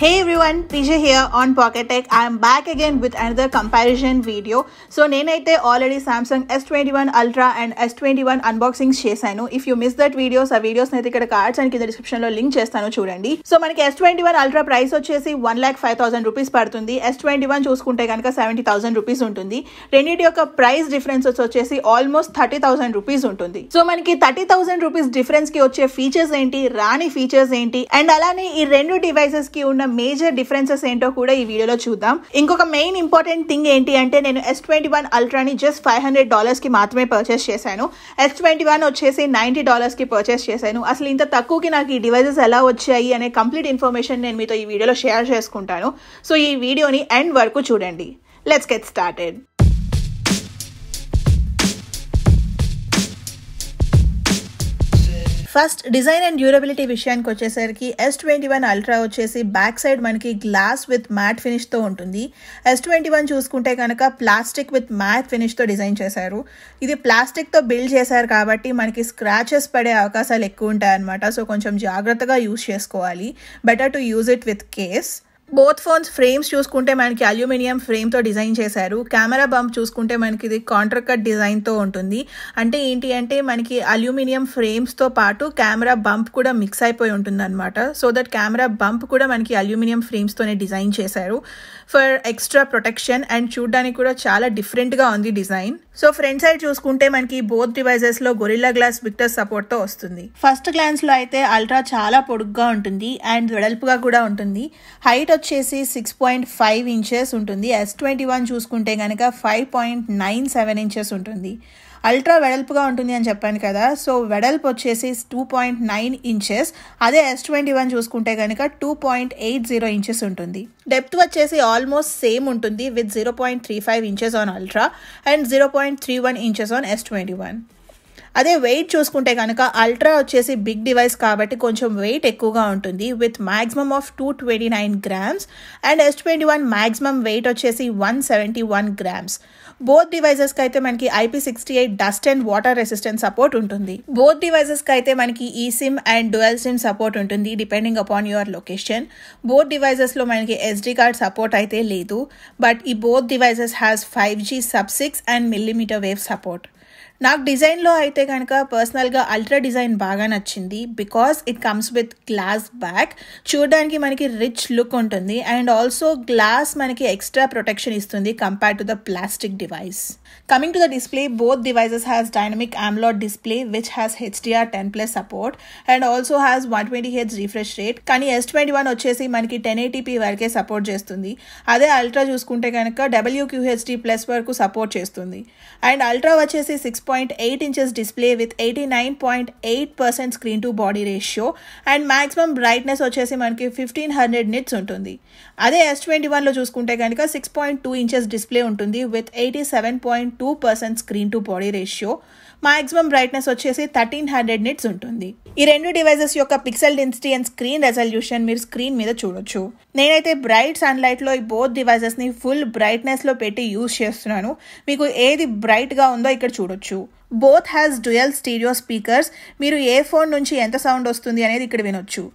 Hey everyone, PJ here on Pocket Tech. I am back again with another comparison video. So nenaithe already Samsung S21 Ultra and S21 unboxings chesanu. If you missed that videos naithe ikkada cards and kinda description lo link chestanu chudandi. So manaki S21 Ultra price vachesi 1,05,000 rupees padutundi. S21 chusukunte ganaka 70,000 rupees untundi. Renditi yokka price difference vachesi almost 30,000 rupees untundi. So manaki 30,000 rupees difference ki వచ్చే features enti, రాని features enti and alane ee rendu devices ki ఉన్న major differences ఏంటో కూడా ఈ వీడియోలో చూద్దాం. ఇంకొక main important thing ఏంటి అంటే నేను S21 అల్ట్రాని జస్ట్ $500 కి మాత్రమే పర్చేస్ చేశాను. S21 వచ్చేసి $90 కి పర్చేస్ చేశాను. అసలు ఇంత తక్కువకి నాకు ఈ డివైసెస్ ఎలా వచ్చాయి అనే కంప్లీట్ ఇన్ఫర్మేషన్ నేను మీతో ఈ వీడియోలో షేర్ చేసుకుంటాను. సో ఈ వీడియోని ఎండ్ వరకు చూడండి. Let's get started. First design and durability విషయానికి వచ్చేసరికి S21 అల్ట్రా వచ్చేసి బ్యాక్ సైడ్ మనకి గ్లాస్ విత్ మ్యాట్ ఫినిష్తో ఉంటుంది. S21 చూసుకుంటే కనుక ప్లాస్టిక్ విత్ మ్యాట్ ఫినిష్తో డిజైన్ చేశారు. ఇది ప్లాస్టిక్తో బిల్డ్ చేశారు కాబట్టి మనకి స్క్రాచెస్ పడే అవకాశాలు ఎక్కువ ఉంటాయి అన్నమాట. సో కొంచెం జాగ్రత్తగా యూజ్ చేసుకోవాలి. Better to use it with case. Both phones frames చూసుకుంటే మనకి అల్యూమినియం ఫ్రేమ్తో డిజైన్ చేశారు. కెమెరా బంప్ చూసుకుంటే మనకి ఇది కాంట్రా కట్ డిజైన్తో ఉంటుంది. అంటే ఏంటి అంటే మనకి అల్యూమినియం ఫ్రేమ్స్తో పాటు కెమెరా బంప్ కూడా మిక్స్ అయిపోయి ఉంటుంది అనమాట. సో దట్ కెమెరా బంప్ కూడా మనకి అల్యూమినియం ఫ్రేమ్స్తోనే డిజైన్ చేశారు ఫర్ ఎక్స్ట్రా ప్రొటెక్షన్ అండ్ చూడడానికి కూడా చాలా డిఫరెంట్గా ఉంది డిజైన్. సో ఫ్రంట్ సైడ్ చూసుకుంటే మనకి బోత్ డివైజెస్లో గొరిల్లా గ్లాస్ విక్టర్ సపోర్ట్తో వస్తుంది. ఫస్ట్ గ్లాన్స్లో అయితే అల్ట్రా చాలా పొడుగ్గా ఉంటుంది అండ్ వెడల్పుగా కూడా ఉంటుంది. హైట్ వచ్చేసి 6.5 ఇంచెస్ ఉంటుంది. S21 చూసుకుంటే కనుక 5.97 ఇంచెస్ ఉంటుంది. అల్ట్రా వెడల్పుగా ఉంటుంది అని చెప్పాను కదా. సో వెడల్పు వచ్చేసి 2.9 ఇంచెస్. అదే S21 చూసుకుంటే కనుక 2.80 ఇంచెస్ ఉంటుంది. డెప్త్ వచ్చేసి ఆల్మోస్ట్ సేమ్ ఉంటుంది with 0.35 inches on ultra and 0.31 inches on S21. అదే వెయిట్ చూసుకుంటే కనుక అల్ట్రా వచ్చేసి బిగ్ డివైస్ కాబట్టి కొంచెం వెయిట్ ఎక్కువగా ఉంటుంది with maximum of 229 grams and S21 maximum weight వచ్చేసి 171 grams. బోత్ డివైజెస్కి అయితే మనకి IP68 dust and water resistant support ఉంటుంది. బోత్ డివైజెస్కి అయితే మనకి eSIM and dual SIM support ఉంటుంది depending upon your location. Both డివైజెస్లో మనకి SD కార్డ్ సపోర్ట్ అయితే లేదు. బట్ ఈ both devices has 5G sub-6 and millimeter wave support. నాకు డిజైన్లో అయితే కనుక పర్సనల్గా అల్ట్రా డిజైన్ బాగా నచ్చింది because it comes with glass back. చూడడానికి మనకి రిచ్ లుక్ ఉంటుంది అండ్ ఆల్సో గ్లాస్ మనకి ఎక్స్ట్రా ప్రొటెక్షన్ ఇస్తుంది compare to the plastic device. Coming to the display, both devices has dynamic AMOLED display which has HDR10+ support and also has 120Hz refresh rate. కానీ S21 వచ్చేసి మనకి 1080p వరకే support చేస్తుంది. అదే ultra చూసుకుంటే కనుక WQHD+ వరకు సపోర్ట్ చేస్తుంది. అండ్ అల్ట్రా వచ్చేసి 6.8 inches display with 89.8% screen to body ratio and maximum brightness వచ్చేసి మనకి 1500 nits ఉంటుంది. అదే S21 లో చూసుకుంటే కనుక 6.2 inches display ఉంటుంది with 87.2% screen to body ratio. Maximum brightness వచ్చేసి 1300 nits ఉంటుంది. ఈ రెండు డివైజెస్ యొక్క pixel density and screen resolution మీరు స్క్రీన్ మీద చూడొచ్చు. నేనైతే బ్రైట్ సన్లైట్లో ఈ బోత్ డివైజెస్ని ఫుల్ బ్రైట్నెస్లో పెట్టి యూజ్ చేస్తున్నాను. మీకు ఏది బ్రైట్గా ఉందో ఇక్కడ చూడొచ్చు. Both has dual stereo speakers. మీరు ఏ ఫోన్ నుంచి ఎంత సౌండ్ వస్తుంది అనేది ఇక్కడ వినొచ్చు.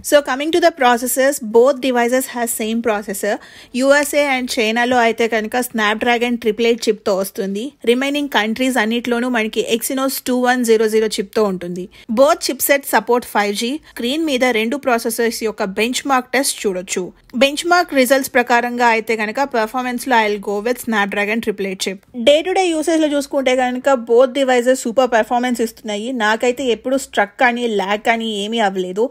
So coming to the processors, both devices has same processor. USA and China లో అయితే కనుక Snapdragon 888 చిప్ తో వస్తుంది. రిమైనింగ్ కంట్రీస్ అన్నిట్లోనూ మనకి Exynos 2100 చిప్ తో ఉంటుంది. Both chip set support 5G. Screen మీద రెండు ప్రాసెసర్స్ యొక్క బెంచ్ మార్క్ టెస్ట్ చూడొచ్చు. బెంచ్ మార్క్ రిజల్ట్స్ ప్రకారంగా అయితే కనుక పర్ఫార్మెన్స్ లో I'll go with Snapdragon 888 chip. Day to day usage లో చూసుకుంటే కనుక బోత్ డివైజెస్ సూపర్ పర్ఫార్మెన్స్ ఇస్తున్నాయి. నాకైతే ఎప్పుడు స్ట్రక్ కానీ ల్యాగ్ కానీ ఏమీ అవ్వలేదు.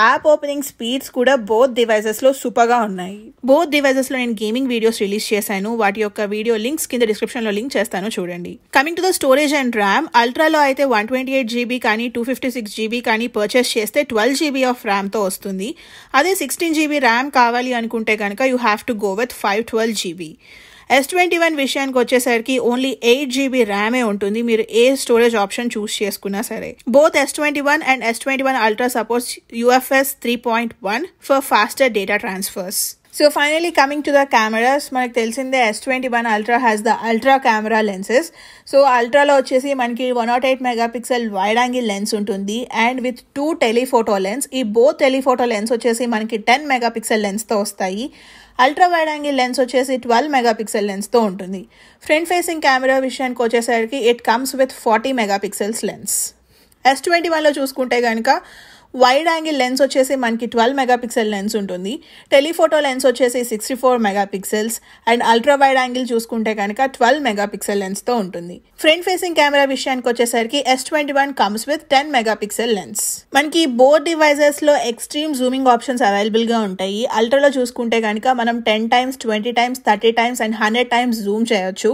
యాప్ ఓపెనింగ్ స్పీడ్స్ కూడా బోత్ డివైజెస్ లో సూపర్ గా ఉన్నాయి. బోత్ డివైజెస్ లో నేను గేమింగ్ వీడియోస్ రిలీజ్ చేశాను. వాటి యొక్క వీడియో లింక్స్ కింద డిస్క్రిప్షన్ లో లింక్ చేస్తాను చూడండి. Coming to the storage and RAM, అల్ట్రాలో అయితే 128GB కానీ 256GB కానీ పర్చేస్ చేస్తే 12GB ఆఫ్ ర్యామ్ తో వస్తుంది. అదే 16GB ర్యామ్ కావాలి అనుకుంటే కనుక you have to go with 512GB. S21 విషయానికి వచ్చేసరికి ఓన్లీ 8GB ర్యామే ఉంటుంది. మీరు ఏ స్టోరేజ్ ఆప్షన్ చూస్ చేసుకున్నా సరే. Both S21 and S21 Ultra supports UFS 3.1 for faster data transfers. So finally coming to the cameras, మనకు తెలిసిందే S21 Ultra has the ultra camera lenses. So అల్ట్రాలో వచ్చేసి మనకి 108 మెగాపిక్సెల్ వైడ్ యాంగిల్ లెన్స్ ఉంటుంది and with 2 telephoto lens. ఈ బోత్ telephoto lens వచ్చేసి మనకి 10 మెగాపిక్సెల్ లెన్స్తో వస్తాయి. అల్ట్రా వైడ్ యాంగిల్ లెన్స్ వచ్చేసి 12 మెగాపిక్సెల్ లెన్స్తో ఉంటుంది. ఫ్రంట్ ఫేసింగ్ కెమెరా విషయానికి వచ్చేసరికి it comes with 40 megapixels lens. S21లో చూసుకుంటే కనుక వైడ్ యాంగిల్ లెన్స్ వచ్చేసి మనకి 12 మెగాపిక్సెల్ లెన్స్ ఉంటుంది. టెలిఫోటో లెన్స్ వచ్చేసి 64 megapixels and ultra wide angle చూసుకుంటే కనుక 12 మెగాపిక్సెల్ లెన్స్తో ఉంటుంది. ఫ్రంట్ ఫేసింగ్ కెమెరా విషయానికి వచ్చేసరికి S21 comes with 10 megapixel lens. మనకి బోత్ డివైజెస్లో ఎక్స్ట్రీమ్ జూమింగ్ ఆప్షన్స్ అవైలబుల్గా ఉంటాయి. అల్ట్రాలో చూసుకుంటే కనుక మనం 10 times, 20 times, 30 times and 100 times zoom చేయొచ్చు.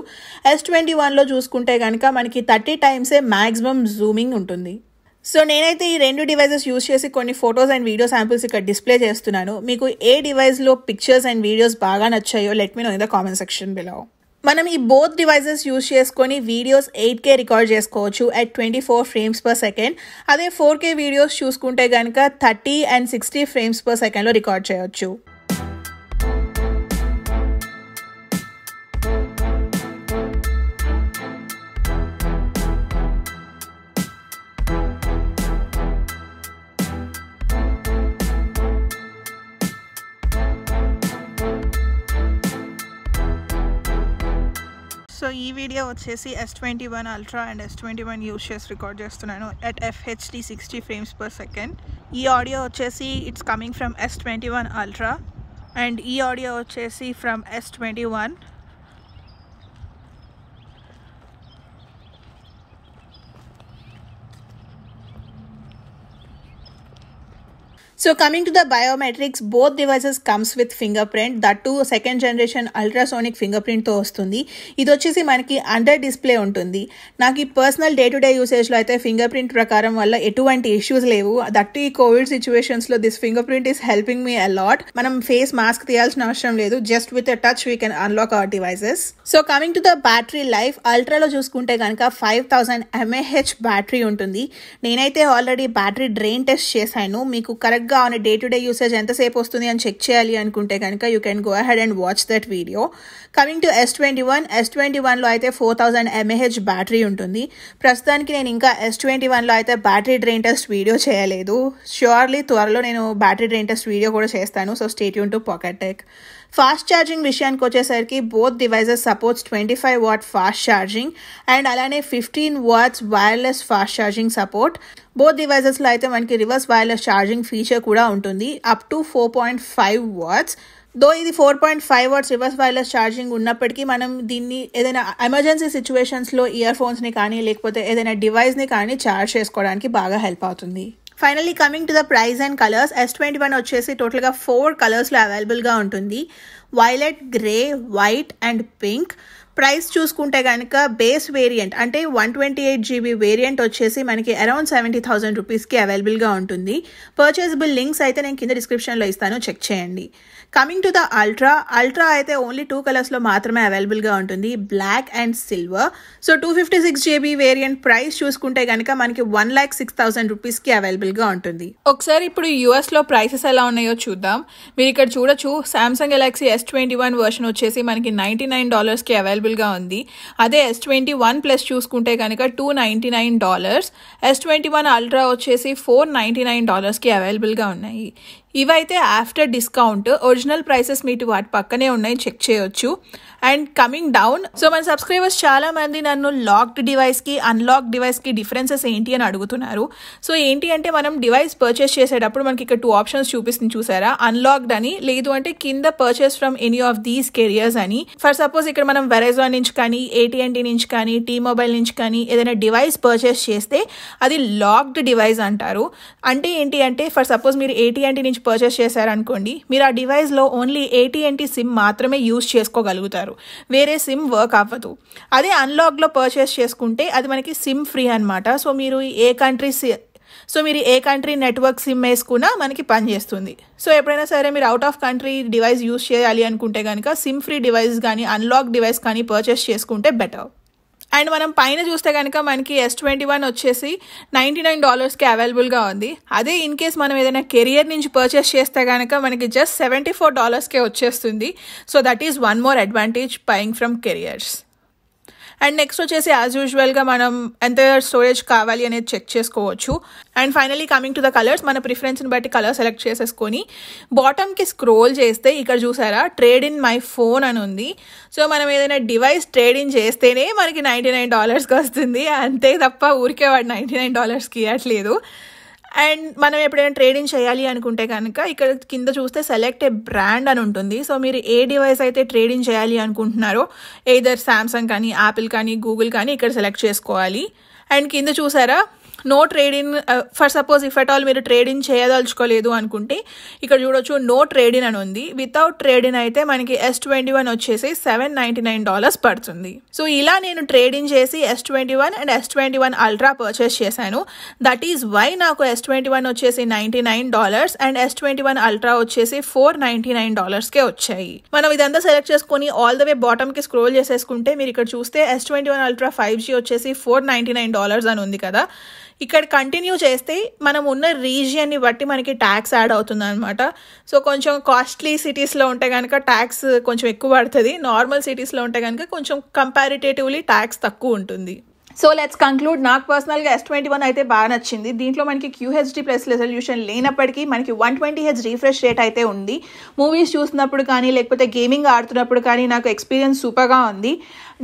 S21లో చూసుకుంటే కనుక మనకి 30 times మ్యాక్సిమం జూమింగ్ ఉంటుంది. సో నేనైతే ఈ 2 డివైజెస్ యూజ్ చేసి కొన్ని ఫొటోస్ అండ్ వీడియో శాంపిల్స్ ఇక్కడ డిస్ప్లే చేస్తున్నాను. మీకు ఏ డివైస్లో పిక్చర్స్ అండ్ వీడియోస్ బాగా నచ్చాయో let me know in the comment section below. మనం ఈ బోత్ డివైజెస్ యూజ్ చేసుకొని వీడియోస్ 8K రికార్డ్ చేసుకోవచ్చు at 24 frames per second. అదే 4K వీడియోస్ చూసుకుంటే కనుక 30 and 60 frames per secondలో రికార్డ్ చేయొచ్చు. సో ఈ వీడియో వచ్చేసి S21 Ultra and S21 use చేసి రికార్డ్ చేస్తున్నాను at FHD 60 frames per second. ఈ ఆడియో వచ్చేసి it's coming from S21 Ultra and ఈ ఆడియో వచ్చేసి from S21. So coming to the biometrics, both devices comes with fingerprint, that too second generation ultrasonic fingerprint తో వస్తుంది. ఇది వచ్చేసి మనకి under display ఉంటుంది. నాకు ఈ పర్సనల్ డే టు డే యూసేజ్లో అయితే ఫింగర్ ప్రింట్ ప్రకారం వల్ల ఎటువంటి ఇష్యూస్ లేవు. దట్ ఈ కోవిడ్ సిచ్యువేషన్స్లో this fingerprint is helping me a lot. మనం ఫేస్ మాస్క్ తీయాల్సిన అవసరం లేదు. Just with a touch we can unlock our devices. So coming to the battery life, అల్ట్రాలో చూసుకుంటే కనుక 5000 mAh బ్యాటరీ ఉంటుంది. నేనైతే ఆల్రెడీ బ్యాటరీ డ్రైన్ టెస్ట్ చేశాను. మీకు కరెక్ట్గా on day to day usage ఎంతసేపు వస్తుంది అని చెక్ చేయాలి అనుకుంటే కనుక you can go ahead and watch that video. Coming to S21లో అయితే 4000 mAh బ్యాటరీ ఉంటుంది. ప్రస్తుతానికి నేను ఇంకా S21లో అయితే బ్యాటరీ డ్రైన్ టెస్ట్ వీడియో చేయలేదు. ష్యూర్లీ త్వరలో నేను బ్యాటరీ డ్రైన్ టెస్ట్ వీడియో కూడా చేస్తాను. So stay tune to Pocket Tech. Fast charging విషయానికి వచ్చేసరికి both devices supports 25 watt fast charging and అలానే 15 watts wireless fast charging support. Both డివైజెస్లో అయితే మనకి రివర్స్ వైర్లెస్ ఛార్జింగ్ ఫీచర్ కూడా ఉంటుంది అప్ టు 4.5 watts. దో ఇది 4.5 watts రివర్స్ వైర్లెస్ ఛార్జింగ్ ఉన్నప్పటికీ మనం దీన్ని ఏదైనా ఎమర్జెన్సీ సిచ్యువేషన్స్లో ఇయర్ ఫోన్స్ని కానీ లేకపోతే ఏదైనా డివైస్ని కానీ ఛార్జ్ చేసుకోవడానికి బాగా హెల్ప్ అవుతుంది. Finally coming to the price and colours, S21 వచ్చేసి టోటల్గా 4 కలర్స్లో అవైలబుల్గా ఉంటుంది. Violet, grey, white and pink. Price చూసుకుంటే కనుక బేస్ వేరియంట్ అంటే 128GB వేరియంట్ వచ్చేసి మనకి అరౌండ్ 70,000 రూపీస్కి అవైలబుల్గా ఉంటుంది. పర్చేసబుల్ లింక్స్ అయితే నేను కింద డిస్క్రిప్షన్లో ఇస్తాను, చెక్ చేయండి. కమింగ్ టు ద అల్ట్రా అయితే ఓన్లీ 2 కలర్స్లో మాత్రమే అవైలబుల్గా ఉంటుంది, black and silver. So 256GB variant price చూసుకుంటే కనుక మనకి 1,06,000 రూపీస్కి అవైలబుల్గా ఉంటుంది. ఒకసారి ఇప్పుడు యూఎస్లో ప్రైసెస్ ఎలా ఉన్నాయో చూద్దాం. మీరు ఇక్కడ చూడొచ్చు, సామ్సంగ్ గెలాక్సీ S21 వర్షన్ వచ్చేసి మనకి $99కి అవైలబుల్గా ఉంది. అదే S21 ప్లస్ చూసుకుంటే కనుక $299. S21 అల్ట్రా వచ్చేసి $499కి అవైలబుల్గా ఉన్నాయి. ఇవైతే ఆఫ్టర్ డిస్కౌంట్. ఒరిజినల్ ప్రైసెస్ మీకు వాటి పక్కనే ఉన్నాయి, చెక్ చేయొచ్చు. అండ్ కమింగ్ డౌన్, సో మన సబ్స్క్రైబర్స్ చాలా మంది నన్ను లాక్డ్ డివైస్కి అన్లాక్డ్ డివైస్కి డిఫరెన్సెస్ ఏంటి అని అడుగుతున్నారు. సో ఏంటి అంటే మనం డివైస్ పర్చేస్ చేసేటప్పుడు మనకి ఇక్కడ 2 ఆప్షన్స్ చూపిస్తుంది చూసారా, అన్లాక్డ్ అని, లేదు అంటే కింద purchase from any of these careers అని. ఫర్ సపోజ్ ఇక్కడ మనం వెరైజాన్ నుంచి కానీ AT&T నుంచి కానీ T-Mobile నుంచి కానీ ఏదైనా డివైస్ పర్చేస్ చేస్తే అది లాక్డ్ డివైస్ అంటారు. అంటే ఏంటి అంటే ఫర్ సపోజ్ మీరు AT&T నుంచి పర్చేస్ చేశారనుకోండి, మీరు ఆ డివైస్లో ఓన్లీ AT&T సిమ్ మాత్రమే యూజ్ చేసుకోగలుగుతారు, వేరే సిమ్ వర్క్ అవ్వదు. అదే అన్లాక్లో పర్చేస్ చేసుకుంటే అది మనకి సిమ్ ఫ్రీ అనమాట. సో మీరు ఏ కంట్రీ సో మీరు ఏ కంట్రీ నెట్వర్క్ సిమ్ వేసుకున్నా మనకి పనిచేస్తుంది. సో ఎప్పుడైనా సరే మీరు out of country device use చేయాలి అనుకుంటే కనుక సిమ్ ఫ్రీ డివైస్ కానీ అన్లాక్ డివైస్ కానీ పర్చేస్ చేసుకుంటే బెటర్. అండ్ మనం పైన చూస్తే కనుక మనకి S21 వచ్చేసి $99కి అవైలబుల్గా ఉంది. అదే ఇన్ కేస్ మనం ఏదైనా కెరియర్ నుంచి పర్చేస్ చేస్తే కనుక మనకి జస్ట్ $74కే వచ్చేస్తుంది. So that is one more advantage buying from careers. And next వచ్చేసి యాజ్ యూజువల్గా మనం ఎంత స్టోరేజ్ కావాలి అనేది చెక్ చేసుకోవచ్చు. And finally coming to the colours, మన ప్రిఫరెన్స్ని బట్టి కలర్ సెలెక్ట్ చేసేసుకొని బాటమ్కి స్క్రోల్ చేస్తే ఇక్కడ చూసారా ట్రేడ్ ఇన్ మై ఫోన్ అని ఉంది. సో మనం ఏదైనా డివైస్ ట్రేడ్ ఇన్ చేస్తేనే మనకి $99కి వస్తుంది, అంతే తప్ప ఊరికే వాడు $99కి ఇవ్వట్లేదు. అండ్ మనం ఎప్పుడైనా ట్రేడింగ్ చేయాలి అనుకుంటే కనుక ఇక్కడ కింద చూస్తే సెలెక్ట్ ఏ బ్రాండ్ అని ఉంటుంది. సో మీరు ఏ డివైస్ అయితే ట్రేడింగ్ చేయాలి అనుకుంటున్నారో ఎయిదర్ శాంసంగ్ కానీ యాపిల్ కానీ గూగుల్ కానీ ఇక్కడ సెలెక్ట్ చేసుకోవాలి. అండ్ కింద చూసారా no trading for suppose if at all మీరు ట్రేడింగ్ చేయదలుచుకోలేదు అనుకుంటే ఇక్కడ చూడొచ్చు నో ట్రేడింగ్ అని ఉంది. వితౌట్ ట్రేడింగ్ అయితే మనకి S21 వచ్చేసి $799 పడుతుంది. సో ఇలా నేను ట్రేడింగ్ చేసి S21 and S21 Ultra purchase చేశాను. దట్ ఈస్ వై నాకు S21 వచ్చేసి $99 అండ్ S21 Ultra వచ్చేసి $499కే వచ్చాయి. మనం ఇదంతా సెలెక్ట్ చేసుకొని ఆల్ ద వే బాటమ్కి స్క్రోల్ చేసేసుకుంటే మీరు ఇక్కడ చూస్తే S21 Ultra 5G వచ్చేసి $499 అని ఉంది కదా. ఇక్కడ కంటిన్యూ చేస్తే మనం ఉన్న రీజియన్ని బట్టి మనకి ట్యాక్స్ యాడ్ అవుతుంది అనమాట. సో కొంచెం కాస్ట్లీ సిటీస్లో ఉంటే కనుక ట్యాక్స్ కొంచెం ఎక్కువ పడుతుంది, నార్మల్ సిటీస్లో ఉంటే కనుక కొంచెం కంపారిటేటివ్లీ ట్యాక్స్ తక్కువ ఉంటుంది. So let's conclude. నాకు పర్సనల్గా S21 అయితే బాగా నచ్చింది. దీంట్లో మనకి QHD+ రెజల్యూషన్ లేనప్పటికీ మనకి 120Hz రీఫ్రెష్ రేట్ అయితే ఉంది. మూవీస్ చూసినప్పుడు కానీ లేకపోతే గేమింగ్ ఆడుతున్నప్పుడు కానీ నాకు ఎక్స్పీరియన్స్ సూపర్గా ఉంది.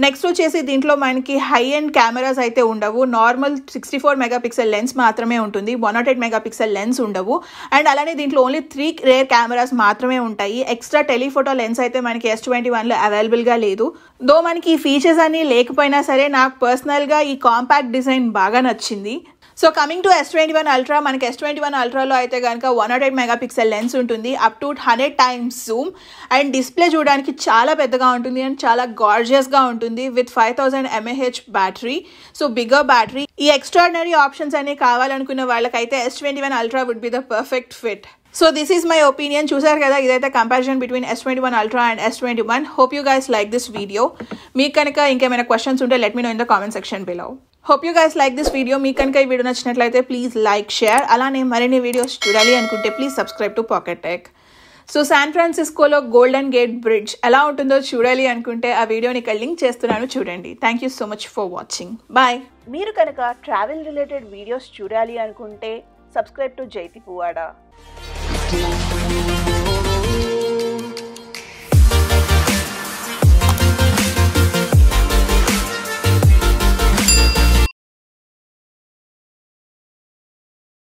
నెక్స్ట్ వచ్చేసి దీంట్లో మనకి హై ఎండ్ కెమెరాస్ అయితే ఉండవు, నార్మల్ 64 మెగాపిక్సెల్ లెన్స్ మాత్రమే ఉంటుంది, 108 మెగాపిక్సెల్ లెన్స్ ఉండవు. అండ్ అలానే దీంట్లో ఓన్లీ 3 రేర్ కెమెరాస్ మాత్రమే ఉంటాయి. ఎక్స్ట్రా టెలిఫోటో లెన్స్ అయితే మనకి S21లో అవైలబుల్గా లేదు. దో మనకి ఈ ఫీచర్స్ అన్ని లేకపోయినా సరే నాకు పర్సనల్గా ఈ కాంపాక్ట్ డిజైన్ బాగా నచ్చింది. So coming to S21 Ultra, మనకి S21 Ultraలో అయితే కనుక 108 మెగాపిక్సెల్ లెన్స్ ఉంటుంది, up to 100 times zoom. And display చూడడానికి చాలా పెద్దగా ఉంటుంది అండ్ చాలా గార్జియస్గా ఉంటుంది with 5000 mAh battery. So bigger battery. ఈ ఎక్స్ట్రాడినరీ ఆప్షన్స్ అన్ని కావాలనుకున్న వాళ్ళకైతే S21 Ultra would be the perfect fit. So this is my opinion. చూసారు కదా, ఇదైతే comparison between S21 Ultra and S21. Hope you guys like this video. మీకు కనుక ఇంకేమైనా క్వశ్చన్స్ ఉంటే let me know in the comment section below. Hope you guys like this video. మీకు కనుక ఈ వీడియో నచ్చినట్లయితే ప్లీజ్ లైక్, షేర్. అలానే మరిన్ని వీడియోస్ చూడాలి అనుకుంటే please subscribe to Pocket Tech. So San ఫ్రాన్సిస్కోలో గోల్డెన్ గేట్ బ్రిడ్జ్ ఎలా ఉంటుందో చూడాలి అనుకుంటే ఆ వీడియోని ఇక్కడ లింక్ చేస్తున్నాను, చూడండి. Thank you so much for watching. Bye. మీరు కనుక ట్రావెల్ రిలేటెడ్ వీడియోస్ చూడాలి అనుకుంటే సబ్స్క్రైబ్ టు జైతి పువాడా.